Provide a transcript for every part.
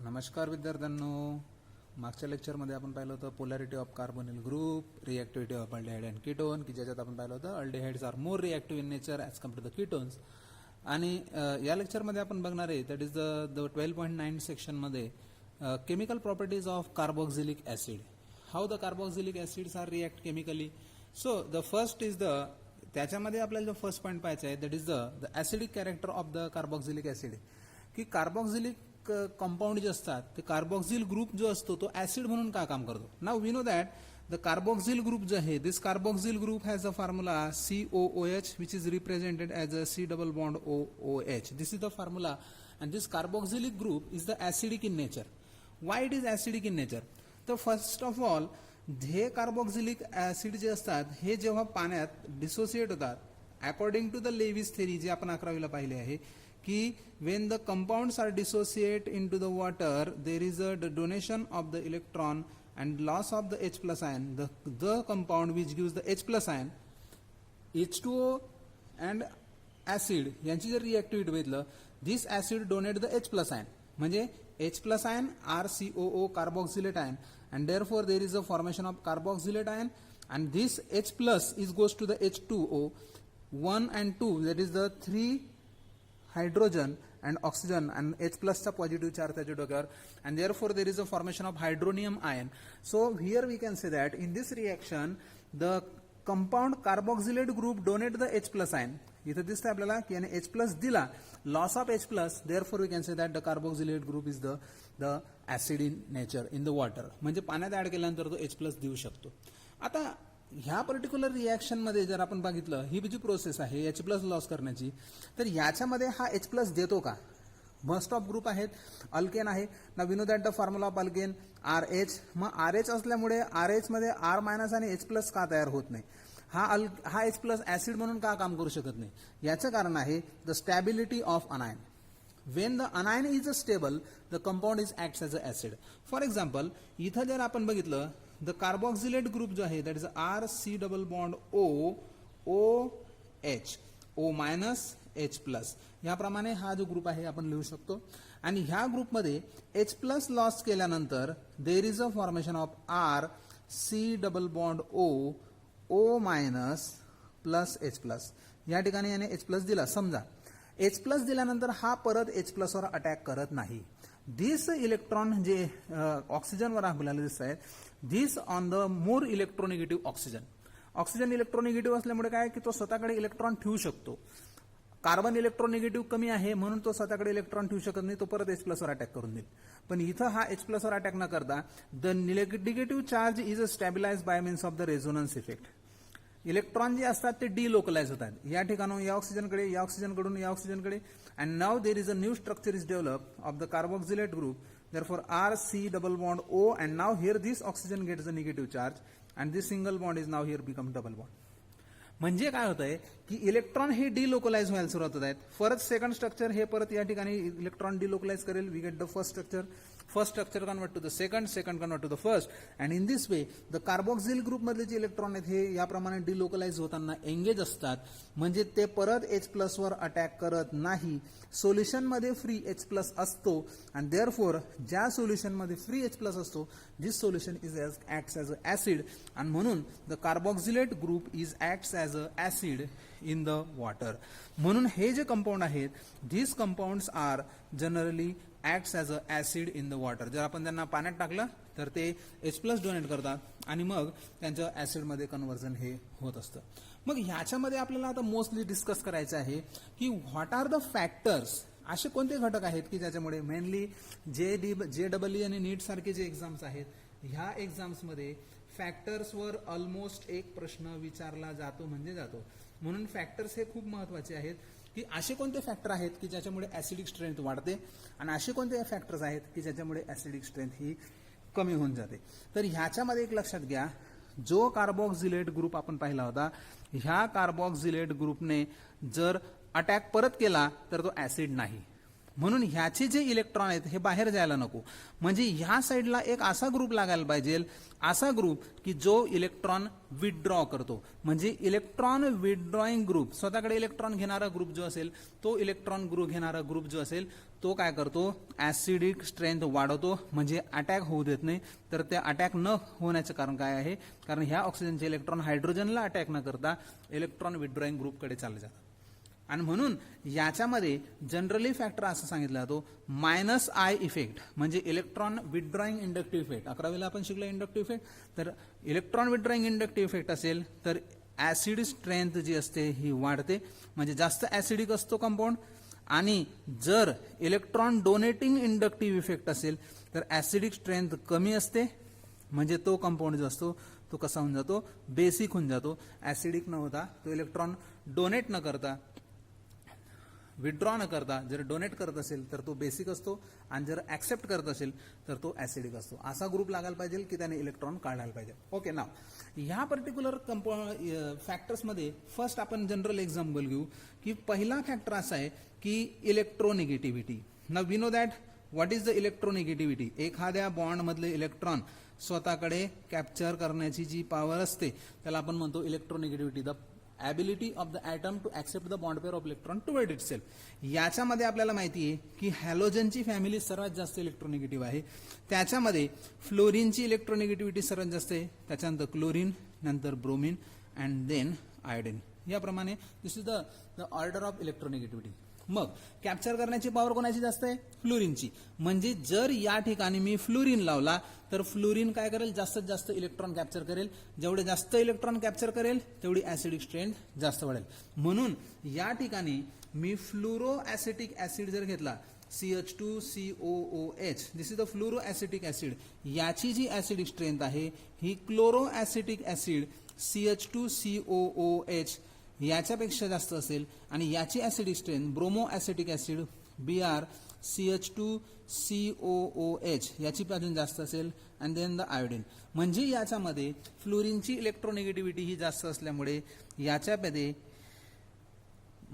नमस्कार विद्यार्थ्यांनो, मागच्या लेक्चरमध्ये आपण पाहिलं होतं polarity of carbonyl group, reactivity of aldehyde and ketone, की ज्याच्यात आपण पाहिलं होतं aldehydes are more reactive in nature as compared to the ketones. आणि या लेक्चरमध्ये आपण बघणार आहे दॅट इज द 12.9 सेक्शनमध्ये chemical properties of carboxylic acid, how the carboxylic acids are react chemically. So the first is त्याच्यामध्ये आपल्याला जो फर्स्ट पॉईंट पाहायचा आहे that is the acidic character of the carboxylic acid, की कार्बोक्सिलिक कंपाऊंड जे असतात ते कार्बोक्सिल ग्रुप जो असतो तो ऍसिड म्हणून का काम करतो. Now we know that the carboxyl group जे आहे, this carboxyl group has a formula COOH which is represented as a C double bond OOH. This is the formula and this carboxylic group is the acidic in nature. Why it is acidic in nature? तर first of all हे carboxylic acid जे असतात हे जेव्हा पाण्यात dissociate होतात according to the Lewis theory जे आपण 11वीला पाहिले आहे कि when the compounds are dissociate into the water, there is a donation of the electron and loss of the H plus ion. The compound which gives the H plus ion, H2O and acid यांची जर रिएक्टिव्हिटी बघितलं, this acid donate the H plus ion, म्हणजे H plus ion RCOO carboxylate ion, and therefore there is a formation of carboxylate ion, and this H plus is goes to the H2O 1 and 2, that is the 3 hydrogen and oxygen and H plus चा positive charge त्याच्या डोक्यावर, and therefore there is a formation of hydronium ion. So here we can say that in this reaction the compound carboxylate group donate the H plus ion. इथे दिसतंय आपल्याला की याने H plus दिला, loss of H plus, therefore we can say that the carboxylate group is the acid in nature in the water. म्हणजे पाण्यात add केल्यानंतर तो H plus देऊ शकतो. आता ह्या पर्टिक्युलर रिॲक्शन मध्ये जर आपण बघितलं ही जी प्रोसेस आहे H प्लस लॉस करण्याची, तर याच्यामध्ये हा H प्लस देतो का. मोस्ट ऑफ ग्रुप आहेत, अल्केन आहे ना, we know that the formula of alkane RH. मग RH असल्यामुळे RH मध्ये R मायनस आणि H प्लस का तयार होत नाही, हा H प्लस ऍसिड म्हणून का काम करू शकत नाही. याचं कारण आहे the stability of अनायन. When the anion is stable, the compound is acts as an acid. For example, इथं जर आपण बघितलं द कार्बोक्सिलेट ग्रुप जो आहे that is RC double bond OH, O minus H plus, याप्रमाणे हा जो ग्रुप आहे आपण लिहू शकतो. आणि ह्या ग्रुपमध्ये H प्लस लॉस केल्यानंतर देर is a formation of RC double bond O minus plus H plus. या ठिकाणी याने H प्लस दिला. समजा H प्लस दिल्यानंतर हा परत H प्लस वर अटॅक करत नाही. दिस इलेक्ट्रॉन जे ऑक्सिजनवर आपल्याला दिसत आहेत, दिस ऑन द मोर इलेक्ट्रोनिगेटिव्ह ऑक्सिजन इलेक्ट्रोनिगेटिव्ह असल्यामुळे काय की तो स्वतःकडे इलेक्ट्रॉन ठेवू शकतो. कार्बन इलेक्ट्रोनिगेटिव्ह कमी आहे म्हणून तो स्वतःकडे इलेक्ट्रॉन ठेवू शकत नाही, तो परत H प्लस वर अटॅक करून देईल. पण इथं हा H प्लस वर अटॅक न करता the negative charge is stabilize by means of the resonance effect. Electron जे असतात ते डिलोकलाइज होतात या ठिकाणून या ऑक्सिजनकडे, या ऑक्सिजनकडून या ऑक्सिजनकडे, and now there is a new structure is develop of the carboxylate group. therefore RC double bond O, and now here this oxygen gets the negative charge and this single bond is now here become double bond. म्हणजे काय होतंय की electron हे delocalise व्हायला सुरुवात होत आहेत. परत सेकंड स्ट्रक्चर हे परत या ठिकाणी इलेक्ट्रॉन डिलोकलाइज करेल. We get the first structure convert to the second convert to the first, and in this way the carboxyl group मधले जे इलेक्ट्रॉन आहेत हे याप्रमाणे डिलोकलाइज होताना एंगेज असतात. म्हणजे ते परत H प्लस वर अटॅक करत नाही. सोल्युशन मध्ये फ्री H प्लस असतो, अँड देअरफॉर ज्या सोल्युशन मध्ये फ्री H प्लस असतो this solution is acts as a acid, आणि म्हणून the carboxylate group is acts as a acid in the water. म्हणून हे जे कंपाऊंड आहेत these compounds are generally acts as a acid in the water. जर आपण त्यांना पाण्यात टाकलं तर ते H प्लस डोनेट करतात आणि मग त्यांचं ऍसिडमध्ये कन्व्हर्जन हे होत असतं. मग ह्याच्यामध्ये आपल्याला आता मोस्टली डिस्कस करायचं आहे की व्हॉट आर द फॅक्टर्स, असे कोणते घटक आहेत की ज्याच्यामुळे मेनली JEE आणि नीट सारखे जे एक्झाम्स आहेत ह्या एक्झाम्समध्ये फॅक्टर्सवर ऑलमोस्ट एक प्रश्न विचारला जातो म्हणजे जातो. म्हणून फॅक्टर्स हे खूप महत्वाचे आहेत की असे कोणते फॅक्टर आहेत की ज्याच्यामुळे ऍसिडिक स्ट्रेंथ वाढते आणि असे कोणते फॅक्टर्स आहेत की ज्याच्यामुळे ऍसिडिक स्ट्रेंथ ही कमी होऊन जाते. तर ह्याच्यामध्ये एक लक्षात घ्या, जो कार्बोक्सिलेट ग्रुप आपण पाहिला होता ह्या कार्बोक्सिलेट ग्रुपने जर अटॅक परत केला तर तो ऍसिड नाही. म्हणून ह्याचे जे इलेक्ट्रॉन आहेत हे बाहेर जायला नको. म्हणजे ह्या साईडला एक असा ग्रुप लागायला पाहिजे, असा ग्रुप की जो इलेक्ट्रॉन विथड्रॉ करतो. म्हणजे इलेक्ट्रॉन विथड्रॉइंग ग्रुप, स्वतःकडे इलेक्ट्रॉन घेणारा ग्रुप जो असेल, तो इलेक्ट्रॉन ग्रुप घेणारा ग्रुप जो असेल तो काय करतो, ऍसिडिक स्ट्रेंथ वाढवतो. म्हणजे अटॅक होऊ देत नाही. तर त्या अटॅक न होण्याचं कारण काय आहे, कारण ह्या ऑक्सिजनचे इलेक्ट्रॉन हायड्रोजनला अटॅक न करता इलेक्ट्रॉन विथड्रॉइंग ग्रुपकडे चालले जातात. आणि म्हणून याच्यामध्ये जनरली फॅक्टर असं सांगितला जातो -I इफेक्ट, म्हणजे इलेक्ट्रॉन विथड्रॉइंग इंडक्टिव्ह इफेक्ट. 11वीला आपण शिकलो इंडक्टिव्ह इफेक्ट. तर इलेक्ट्रॉन विथड्रॉइंग इंडक्टिव्ह इफेक्ट असेल तर ऍसिड स्ट्रेंथ जी असते ही वाढते, म्हणजे जास्त ऍसिडिक असतो कंपाऊंड. आणि जर इलेक्ट्रॉन डोनेटिंग इंडक्टिव्ह इफेक्ट असेल तर ऍसिडिक स्ट्रेंथ कमी असते, म्हणजे तो कंपाऊंड जो असतो तो कसा होऊन जातो, बेसिक होऊन जातो. ऍसिडिक न होता तो इलेक्ट्रॉन डोनेट न करता, विथड्रॉ न करता जर डोनेट करत असेल तर तो बेसिक असतो, आणि जर ऍक्सेप्ट करत असेल तर तो ऍसिडिक असतो. असा ग्रुप लागायला पाहिजे की त्याने इलेक्ट्रॉन काढायला पाहिजे. ओके, नाव ह्या पर्टिक्युलर फॅक्टर्समध्ये फर्स्ट आपण जनरल एक्झाम्पल घेऊ की पहिला फॅक्टर असा आहे की electronegativity. Now we know that what is the electronegativity. एखाद्या बॉन्ड मधले इलेक्ट्रॉन स्वतःकडे कॅप्चर करण्याची जी पॉवर असते त्याला आपण म्हणतो electronegativity. The ability of the atom to accept the bond pair of electron toward itself. याच्यामध्ये आपल्याला माहिती आहे की हॅलोजनची फॅमिली सर्वात जास्त इलेक्ट्रोनिगेटिव्ह आहे. त्याच्यामध्ये फ्लोरीनची इलेक्ट्रोनिगेटिव्हिटी सर्वात जास्त आहे, त्याच्यानंतर क्लोरीन, नंतर ब्रोमीन अँड देन आयोडीन. याप्रमाणे this is the order of electronegativity. मग कॅप्चर करण्याची पॉवर कोणाची जास्त आहे, फ्लोरीनची. म्हणजे जर या ठिकाणी मी फ्लोरीन लावला तर फ्लोरीन काय करेल, जास्तीत जास्त इलेक्ट्रॉन कॅप्चर करेल. जेवढे जास्त इलेक्ट्रॉन कॅप्चर करेल तेवढी ऍसिडिक स्ट्रेंथ जास्त वाढेल. म्हणून या ठिकाणी मी फ्लोरो ऍसिटिक ऍसिड जर घेतला, CH2COOH, this is the fluoro acetic acid, याची जी ऍसिडिक स्ट्रेंथ आहे ही क्लोरो ऍसिटिक ऍसिड CH2COOH याच्यापेक्षा जास्त असेल. आणि याची acidic strength bromo acetic acid BrCH2COOH याची पासून जास्त असेल. And then the iodine. म्हणजे याच्यामध्ये फ्लोरीनची इलेक्ट्रोनिगेटिव्हिटी ही जास्त असल्यामुळे याच्यामध्ये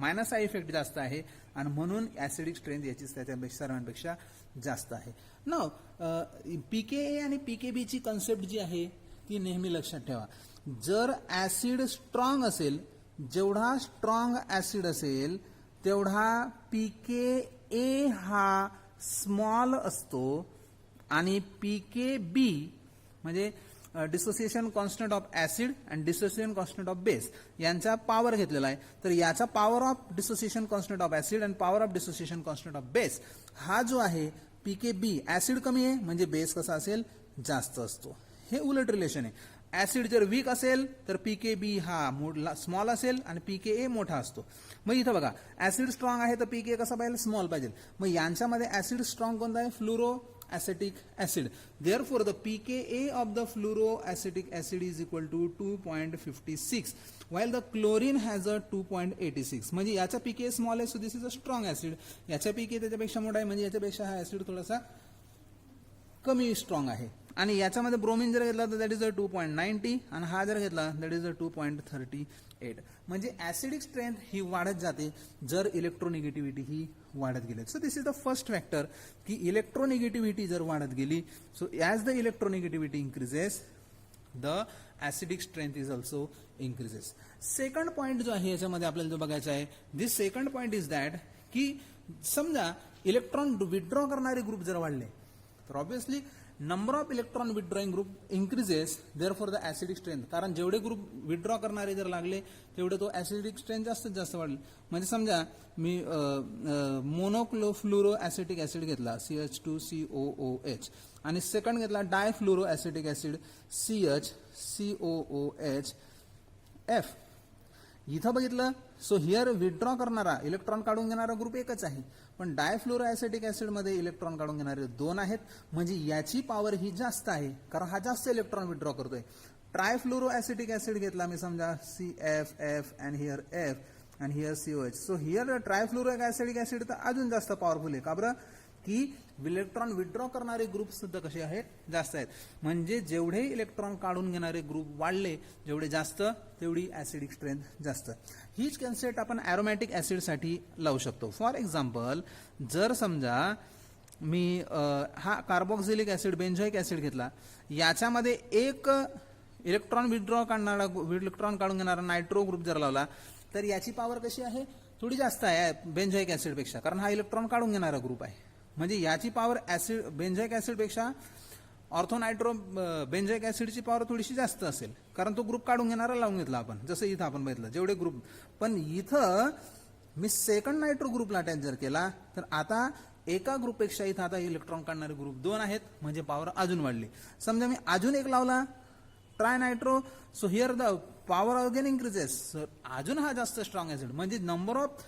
-I इफेक्ट जास्त आहे, आणि म्हणून ऍसिडिक स्ट्रेंथ याची त्याच्यापेक्षा सर्वांपेक्षा जास्त आहे. नाव PKA आणि PKB ची कन्सेप्ट जी आहे ती नेहमी लक्षात ठेवा. जर ऍसिड स्ट्रॉंग असेल, जेवढा स्ट्रॉंग ऍसिड असेल तेवढा PKA हा स्मॉल असतो, आणि PKB म्हणजे dissociation constant of acid and dissociation constant of base यांचा पॉवर घेतलेला आहे. तर याचा power of dissociation constant of acid and power of dissociation constant of base हा जो आहे PKB, ऍसिड कमी आहे म्हणजे बेस कसा असेल, जास्त असतो. हे उलट रिलेशन आहे. ऍसिड जर वीक असेल तर PKB हा स्मॉल असेल आणि PKA मोठा असतो. मग इथं बघा ऍसिड स्ट्रॉंग आहे तर PKA कसा पाहिजे, स्मॉल पाहिजे. मग यांच्यामध्ये ऍसिड स्ट्रॉंग कोणता आहे, fluoro acetic acid. Therefore the PKA of the fluoro acetic acid is equal to 2.56 while the chlorine has a 2.86. म्हणजे याचा PKA स्मॉल आहे, so this is a strong acid. याचा PKA त्याच्यापेक्षा मोठा आहे, म्हणजे याच्यापेक्षा हा ऍसिड थोडासा कमी स्ट्रॉंग आहे. आणि याच्यामध्ये ब्रोमीन जर घेतला तर दॅट इज अ 2.90, आणि हा जर घेतला दॅट इज अ 2.38. म्हणजे ऍसिडिक स्ट्रेंथ ही वाढत जाते जर इलेक्ट्रोनिगेटिव्हिटी ही वाढत गेली. So this is the first factor की इलेक्ट्रोनिगेटिव्हिटी जर वाढत गेली, so as the electronegativity increases the acidic strength is also increases. Second point जो आहे याच्यामध्ये आपल्याला जो बघायचा आहे, this second point is that की समजा इलेक्ट्रॉन विथड्रॉ करणारे ग्रुप जर वाढले तर obviously number of electron withdrawing group increases, therefore the acidic strength. कारण जेवढे ग्रुप विथड्रॉ करणारे जर लागले तेवढे तो ऍसिडिक स्ट्रेंथ जास्तीत जास्त वाढेल. म्हणजे समजा मी मोनोफ्लोरो ऍसिटिक ऍसिड घेतला CH2COOH, आणि सेकंड घेतला डायफ्लोरो ऍसिटिक ऍसिड CHCOOHF. इथं बघितलं, सो हिअर विथड्रॉ करणारा इलेक्ट्रॉन काढून घेणारा ग्रुप एकच आहे, पण डायफ्लोरो ऍसिटिक ऍसिड मध्ये इलेक्ट्रॉन काढून घेणारे 2 आहेत. म्हणजे याची पॉवर ही जास्त आहे कारण हा जास्त इलेक्ट्रॉन विथड्रॉ करतोय. ट्रायफ्लोरो ऍसिटिक ऍसिड घेतला मी समजा CFF and here F and here COH. So here trifluoro acetic acid तर अजून जास्त पॉवरफुल आहे. का बरं, की इलेक्ट्रॉन विड्रॉ करणारे ग्रुप सुद्धा कसे आहेत, जास्त आहेत. म्हणजे जेवढे इलेक्ट्रॉन काढून घेणारे ग्रुप वाढले, जेवढे जास्त तेवढी ऍसिडिक स्ट्रेंथ जास्त. हीच कन्सेप्ट आपण ॲरोमॅटिक ऍसिडसाठी लावू शकतो. फॉर एक्झाम्पल, जर समजा मी हा कार्बोक्सिलिक ऍसिड, बेंझोइक ऍसिड घेतला, याच्यामध्ये एक इलेक्ट्रॉन इलेक्ट्रॉन काढून घेणारा नायट्रो ग्रुप जर लावला, तर याची पॉवर कशी आहे, थोडी जास्त आहे बेंझोइक ऍसिडपेक्षा, कारण हा इलेक्ट्रॉन काढून घेणारा ग्रुप आहे. म्हणजे याची पॉवर बेंझोइक ऍसिडपेक्षा ऑर्थोनायट्रो बेंझोइक ऍसिडची पॉवर थोडीशी जास्त असेल, कारण तो ग्रुप काढून घेणारा लावून घेतला आपण, जसं इथं आपण बघितलं जेवढे ग्रुप. पण इथं मी सेकंड नायट्रो ग्रुपला अटॅच जर केला, तर आता एका ग्रुपपेक्षा इथं आता इलेक्ट्रॉन काढणारे ग्रुप 2 आहेत, म्हणजे पॉवर अजून वाढली. समजा मी अजून एक लावला try nitro, so here the power again increases. अजून हा जास्त स्ट्रॉंग ऍसिड, म्हणजे नंबर ऑफ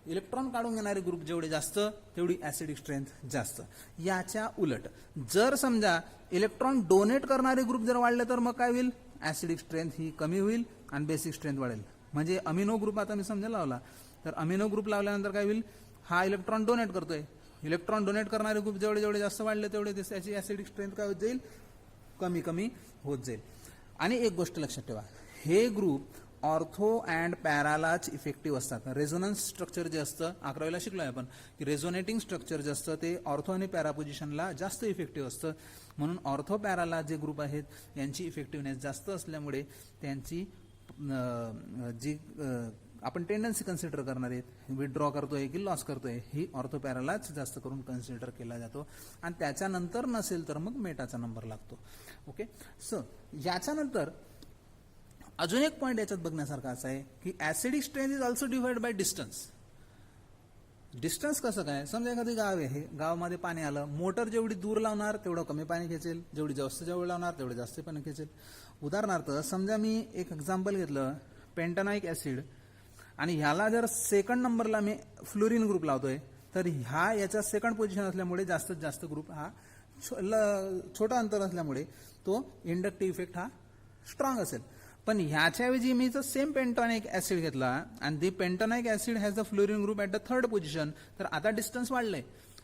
इलेक्ट्रॉन काढून घेणारे ग्रुप जेवढे जास्त तेवढी ऍसिडिक स्ट्रेंथ जास्त. याच्या उलट जर समजा इलेक्ट्रॉन डोनेट करणारे ग्रुप जर वाढले, तर मग काय होईल, ऍसिडिक स्ट्रेंथ ही कमी होईल आणि बेसिक स्ट्रेंथ वाढेल. म्हणजे अमिनो ग्रुप आता मी समजा लावला, तर अमिनो ग्रुप लावल्यानंतर काय होईल, हा इलेक्ट्रॉन डोनेट करतोय. इलेक्ट्रॉन डोनेट करणारे ग्रुप जेवढे जेवढे जास्त वाढले, तेवढे त्याची ऍसिडिक स्ट्रेंथ काय होत जाईल, कमी कमी होत जाईल. आणि एक गोष्ट लक्षात ठेवा, हे ग्रुप ऑर्थो अँड पॅरालाच इफेक्टिव्ह असतात. रेझोनन्स स्ट्रक्चर जे असतं, 11वीला शिकलोय आपण की रेझोनेटिंग स्ट्रक्चर जे असतं ते ऑर्थो आणि पॅरा पोझिशनला जास्त इफेक्टिव्ह असतं. म्हणून ऑर्थो पॅराला जे ग्रुप आहेत यांची इफेक्टिव्हनेस जास्त असल्यामुळे त्यांची जी आपण टेंडन्सी कन्सिडर करणार आहेत, विथड्रॉ करतोय की लॉस करतोय, ही ऑर्थो पॅरालाच जास्त करून कन्सिडर केला जातो. आणि त्याच्यानंतर नसेल तर मग मेटाचा नंबर लागतो. ओके, सो याच्यानंतर अजून एक पॉईंट याच्यात बघण्यासारखा असा आहे की acidic strength is also divide by distance. Distance कसं काय, समजा एखादी गाव आहे, गावामध्ये पाणी आलं, मोटर जेवढी दूर लावणार तेवढं कमी पाणी खेचेल, जेवढी जास्त जवळ लावणार तेवढे जास्त पाणी खेचेल. उदाहरणार्थ समजा मी एक एक्झाम्पल घेतलं, पेंटानॉइक ऍसिड, आणि ह्याला जर सेकंड नंबरला मी फ्लोरीन ग्रुप लावतोय, तर ह्या याच्या सेकंड पोझिशन असल्यामुळे जास्तीत जास्त ग्रुप हा छोटा अंतर असल्यामुळे तो इंडक्टिव्ह इफेक्ट हा स्ट्रॉंग असेल. पण ह्याच्याऐवजी मी जर सेम पेंटॉनिक ऍसिड घेतला आणि the pentanoic acid has the fluorine group at the third position, तर आता डिस्टन्स वाढलंय.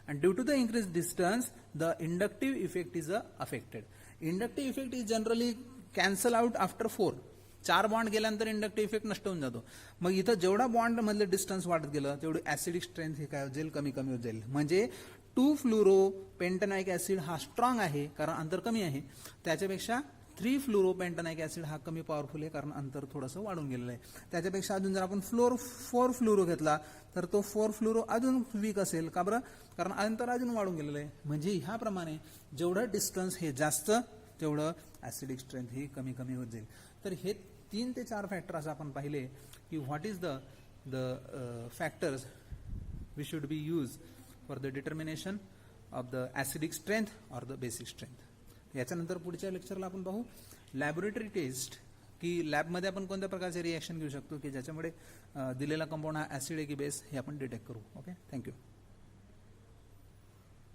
आणि due to the increase distance the inductive effect is affected. Inductive effect is generally cancel out after 4 bond गेल्यानंतर inductive effect नष्ट होऊन जातो. मग इथं जेवढा बॉन्ड मधले डिस्टन्स वाढत गेलं, तेवढी ऍसिडिक स्ट्रेंथ ही काय होत जाईल, कमी कमी होत जाईल. म्हणजे 2 फ्लुरो पेंटॅनाइक ऍसिड हा स्ट्रॉंग आहे कारण अंतर कमी आहे, त्याच्यापेक्षा 3 फ्लुरो पेंटॅनाइक ऍसिड हा कमी पॉवरफुल आहे कारण अंतर थोडंसं वाढून गेलेलं आहे. त्याच्यापेक्षा अजून जर आपण 4 फ्लुरो घेतला, तर तो 4 फ्लुरो अजून वीक असेल. का बरं, कारण अंतर अजून वाढून गेलेलं आहे. म्हणजे ह्याप्रमाणे जेवढं डिस्टन्स हे जास्त, तेवढं ऍसिडिक स्ट्रेंथ ही कमी कमी होत जाईल. तर हे 3 ते 4 फॅक्टर असं आपण पाहिले की what is the factors we should be use for the determination of the acidic strength or the basic strength. याच्यानंतर पुढच्या लेक्चरला आपण पाहू लॅबोरेटरी टेस्ट, की लॅबमध्ये आपण कोणत्या प्रकारचे रिॲक्शन घेऊ शकतो की ज्याच्यामुळे दिलेला कंपाऊंड हा ऍसिड आहे की बेस हे आपण डिटेक्ट करू. Okay, thank you.